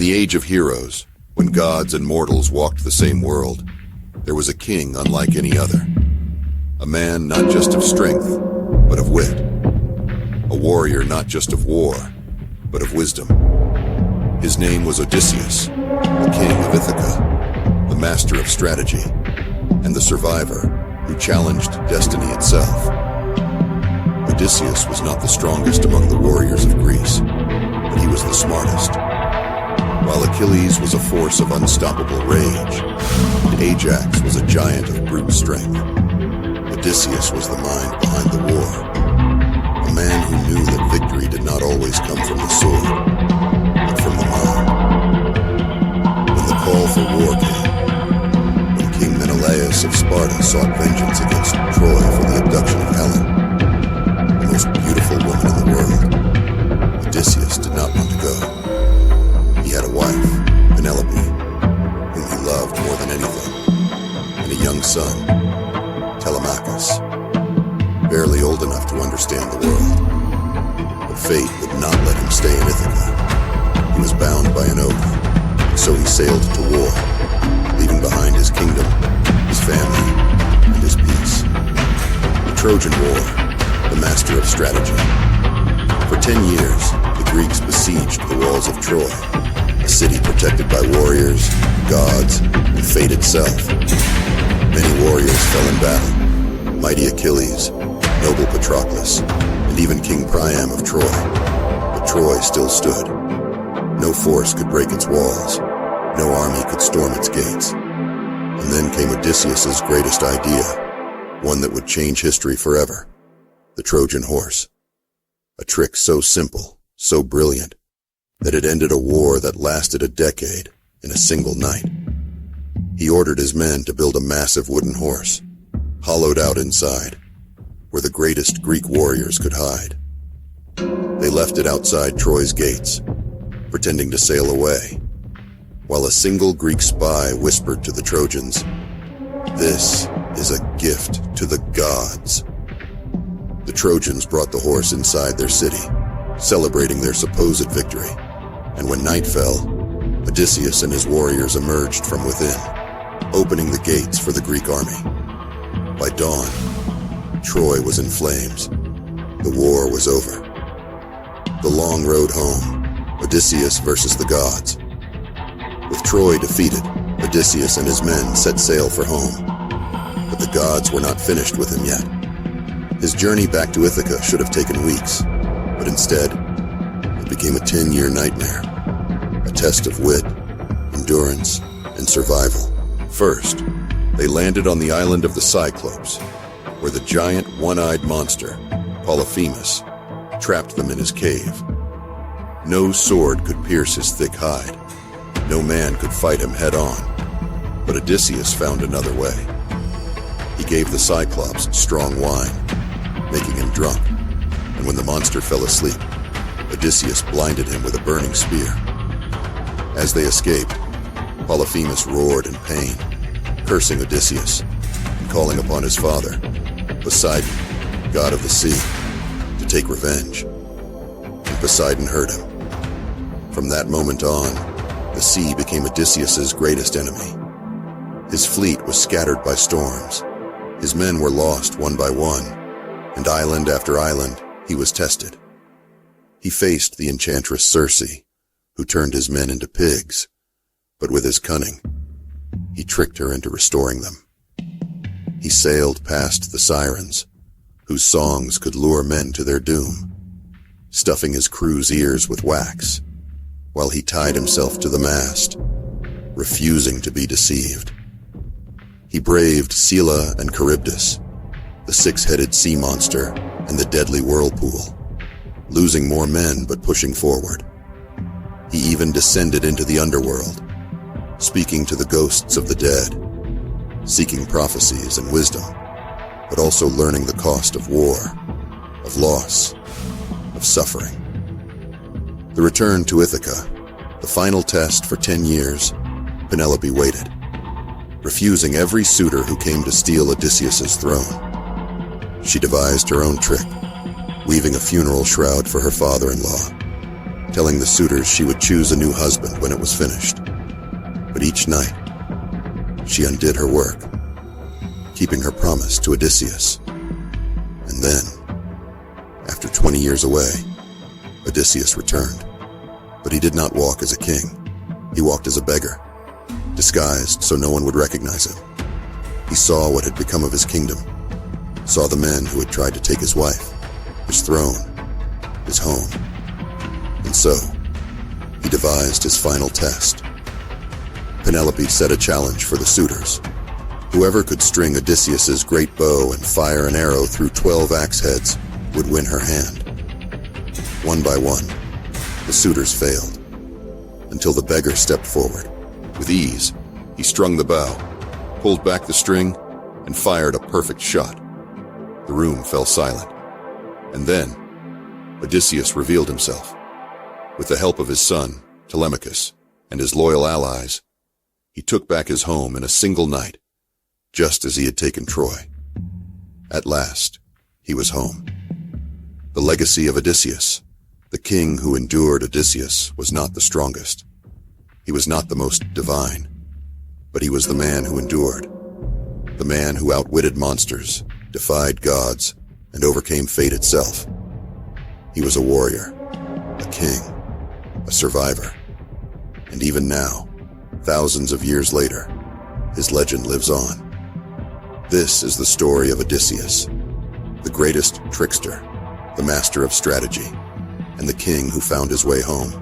the age of heroes, when gods and mortals walked the same world, there was a king unlike any other. A man not just of strength, but of wit. A warrior not just of war, but of wisdom. His name was Odysseus, the King of Ithaca, the master of strategy, and the survivor who challenged destiny itself. Odysseus was not the strongest among the warriors of Greece, but he was the smartest. While Achilles was a force of unstoppable rage, and Ajax was a giant of brute strength, Odysseus was the mind behind the war. A man who knew that victory did not always come from the sword, but from the mind. When the call for war came, when King Menelaus of Sparta sought vengeance against Troy for the abduction of Helen, the most beautiful woman in the world, Odysseus did not want to go. He had a wife, Penelope, whom he loved more than anything, and a young son, Telemachus, barely old enough to understand the world. But fate would not let him stay in Ithaca. He was bound by an oath, and so he sailed to war, leaving behind his kingdom, his family, and his peace. The Trojan War, the master of strategy. For 10 years, the Greeks besieged the walls of Troy, a city protected by warriors, gods, and fate itself. Many warriors fell in battle. Mighty Achilles, noble Patroclus, and even King Priam of Troy. But Troy still stood. No force could break its walls. No army could storm its gates. And then came Odysseus's greatest idea, one that would change history forever. The Trojan Horse. A trick so simple, so brilliant, that it ended a war that lasted a decade in a single night. He ordered his men to build a massive wooden horse, hollowed out inside, where the greatest Greek warriors could hide. They left it outside Troy's gates, pretending to sail away, while a single Greek spy whispered to the Trojans, "This is a gift to the gods." The Trojans brought the horse inside their city, celebrating their supposed victory. And when night fell, Odysseus and his warriors emerged from within, opening the gates for the Greek army. By dawn, Troy was in flames. The war was over. The long road home, Odysseus versus the gods. With Troy defeated, Odysseus and his men set sail for home. But the gods were not finished with him yet. His journey back to Ithaca should have taken weeks, but instead, it became a 10-year nightmare. A test of wit, endurance, and survival. First, they landed on the island of the Cyclops, where the giant one-eyed monster, Polyphemus, trapped them in his cave. No sword could pierce his thick hide. No man could fight him head-on. But Odysseus found another way. He gave the Cyclops strong wine, making him drunk, and when the monster fell asleep, Odysseus blinded him with a burning spear. As they escaped, Polyphemus roared in pain, cursing Odysseus and calling upon his father, Poseidon, god of the sea, to take revenge. And Poseidon heard him. From that moment on, the sea became Odysseus's greatest enemy. His fleet was scattered by storms. His men were lost one by one, and island after island, he was tested. He faced the enchantress Circe, who turned his men into pigs, but with his cunning, he tricked her into restoring them. He sailed past the Sirens, whose songs could lure men to their doom, stuffing his crew's ears with wax, while he tied himself to the mast, refusing to be deceived. He braved Scylla and Charybdis, the six-headed sea monster and the deadly whirlpool, losing more men but pushing forward. He even descended into the underworld, speaking to the ghosts of the dead, seeking prophecies and wisdom, but also learning the cost of war, of loss, of suffering. The return to Ithaca, the final test for 10 years, Penelope waited, refusing every suitor who came to steal Odysseus's throne. She devised her own trick, weaving a funeral shroud for her father-in-law, telling the suitors she would choose a new husband when it was finished. But each night, she undid her work, keeping her promise to Odysseus. And then, after 20 years away, Odysseus returned. But he did not walk as a king. He walked as a beggar, disguised so no one would recognize him. He saw what had become of his kingdom, saw the men who had tried to take his wife, his throne, his home. And so, he devised his final test. Penelope set a challenge for the suitors. Whoever could string Odysseus's great bow and fire an arrow through 12 axe heads would win her hand. One by one, the suitors failed, until the beggar stepped forward. With ease, he strung the bow, pulled back the string, and fired a perfect shot. The room fell silent. And then, Odysseus revealed himself. With the help of his son, Telemachus, and his loyal allies, he took back his home in a single night, just as he had taken Troy. At last, he was home. The legacy of Odysseus, the king who endured Odysseus, was not the strongest. He was not the most divine, but he was the man who endured. The man who outwitted monsters, defied gods, and overcame fate itself. He was a warrior, a king, a survivor. And even now, thousands of years later, his legend lives on. This is the story of Odysseus, the greatest trickster, the master of strategy, and the king who found his way home.